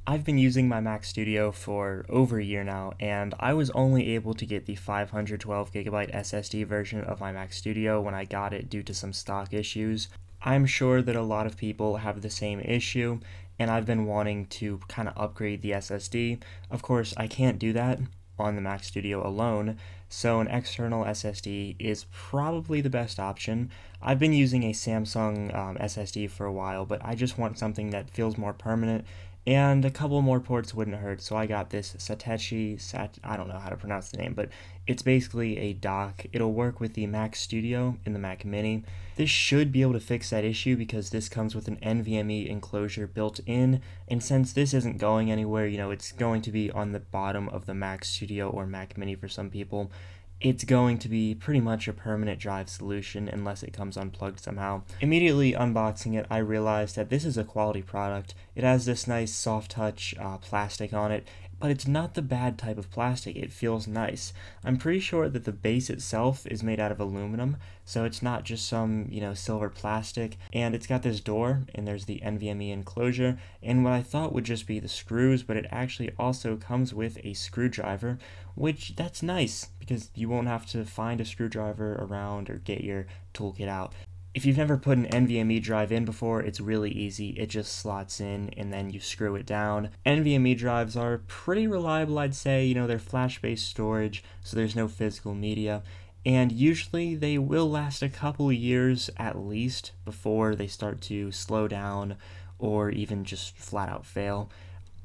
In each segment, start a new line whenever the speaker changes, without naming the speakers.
I've been using my Mac Studio for over a year now, and I was only able to get the 512 gigabyte SSD version of my Mac Studio when I got it due to some stock issues. I'm sure that a lot of people have the same issue, and I've been wanting to kind of upgrade the SSD. Of course, I can't do that on the Mac Studio alone, so an external SSD is probably the best option. I've been using a Samsung SSD for a while, but I just want something that feels more permanent, and a couple more ports wouldn't hurt, so I got this Satechi, I don't know how to pronounce the name, but it's basically a dock. It'll work with the Mac Studio and the Mac Mini. This should be able to fix that issue because this comes with an NVMe enclosure built in, and since this isn't going anywhere, it's going to be on the bottom of the Mac Studio or Mac Mini for some people. It's going to be pretty much a permanent drive solution unless it comes unplugged somehow. Immediately unboxing it, I realized that this is a quality product. It has this nice soft touch plastic on it, but it's not the bad type of plastic. It feels nice. I'm pretty sure that the base itself is made out of aluminum, so it's not just some, silver plastic. And it's got this door, and there's the NVMe enclosure, and what I thought would just be the screws, but it actually also comes with a screwdriver, which that's nice because you won't have to find a screwdriver around or get your toolkit out. If you've never put an NVMe drive in before, it's really easy. It just slots in and then you screw it down. NVMe drives are pretty reliable, I'd say. They're flash-based storage, so there's no physical media. And usually they will last a couple years at least before they start to slow down or even just flat out fail.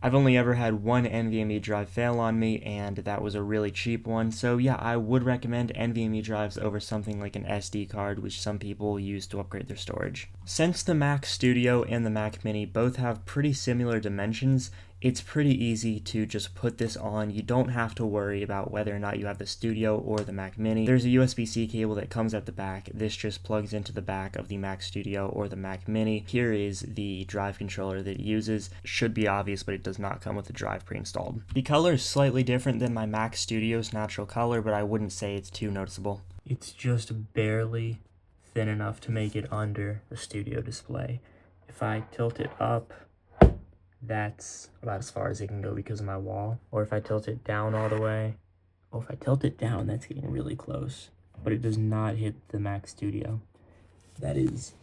I've only ever had one NVMe drive fail on me, and that was a really cheap one. So yeah, I would recommend NVMe drives over something like an SD card, which some people use to upgrade their storage. Since the Mac Studio and the Mac Mini both have pretty similar dimensions, it's pretty easy to just put this on. You don't have to worry about whether or not you have the Studio or the Mac Mini. There's a USB-C cable that comes at the back. This just plugs into the back of the Mac Studio or the Mac Mini. Here is the drive controller that it uses. Should be obvious, but it does not come with the drive pre-installed. The color is slightly different than my Mac Studio's natural color, but I wouldn't say it's too noticeable. It's just barely thin enough to make it under the Studio display. If I tilt it up, that's about as far as it can go because of my wall. Or if I tilt it down all the way, if I tilt it down, that's getting really close. But it does not hit the Mac Studio. That is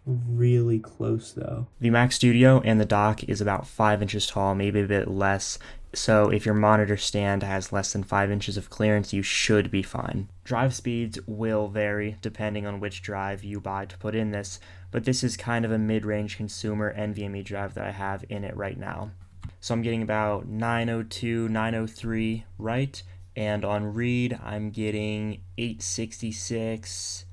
really close though. The Mac Studio and the dock is about 5 inches tall, maybe a bit less. So if your monitor stand has less than 5 inches of clearance, you should be fine. Drive speeds will vary depending on which drive you buy to put in this, but this is kind of a mid-range consumer NVMe drive that I have in it right now. So I'm getting about 902, 903 write, and on read I'm getting 866.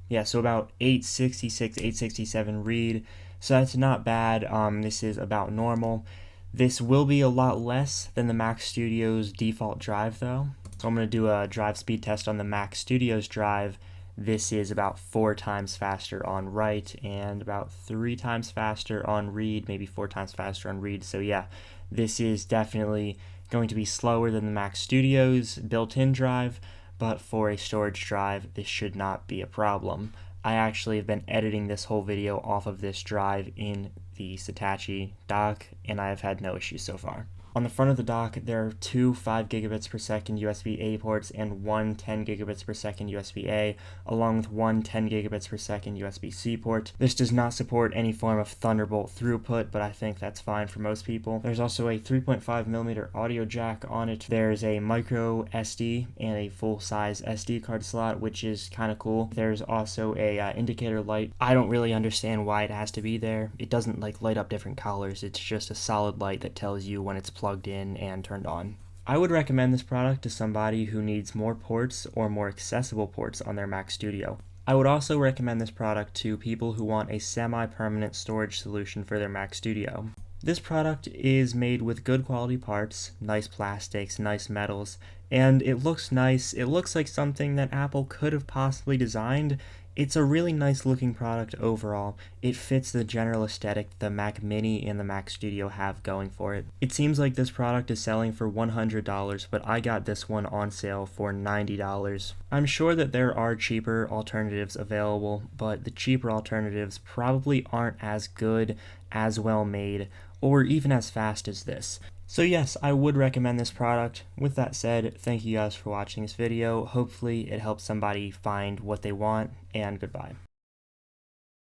Yeah, so about 866, 867 read. So that's not bad. This is about normal. This will be a lot less than the Mac Studio's default drive though. So I'm going to do a drive speed test on the Mac Studio's drive. This is about 4 times faster on write and about 3 times faster on read, maybe 4 times faster on read. So yeah, this is definitely going to be slower than the Mac Studio's built-in drive, but for a storage drive, this should not be a problem. I actually have been editing this whole video off of this drive in the Satechi dock, and I have had no issues so far. On the front of the dock, there are 2 5 gigabits per second USB-A ports and 1 10 gigabits per second USB-A, along with 1 10 gigabits per second USB-C port. This does not support any form of Thunderbolt throughput, but I think that's fine for most people. There's also a 3.5mm audio jack on it. There's a micro SD and a full-size SD card slot, which is kind of cool. There's also a indicator light. I don't really understand why it has to be there. It doesn't light up different colors. It's just a solid light that tells you when it's plugged in and turned on. I would recommend this product to somebody who needs more ports or more accessible ports on their Mac Studio. I would also recommend this product to people who want a semi-permanent storage solution for their Mac Studio. This product is made with good quality parts, nice plastics, nice metals, and it looks nice. It looks like something that Apple could have possibly designed. It's a really nice looking product overall. It fits the general aesthetic the Mac Mini and the Mac Studio have going for it. It seems like this product is selling for $100, but I got this one on sale for $90. I'm sure that there are cheaper alternatives available, but the cheaper alternatives probably aren't as good, as well made, or even as fast as this. So yes, I would recommend this product. With that said, thank you guys for watching this video. Hopefully it helps somebody find what they want, and goodbye.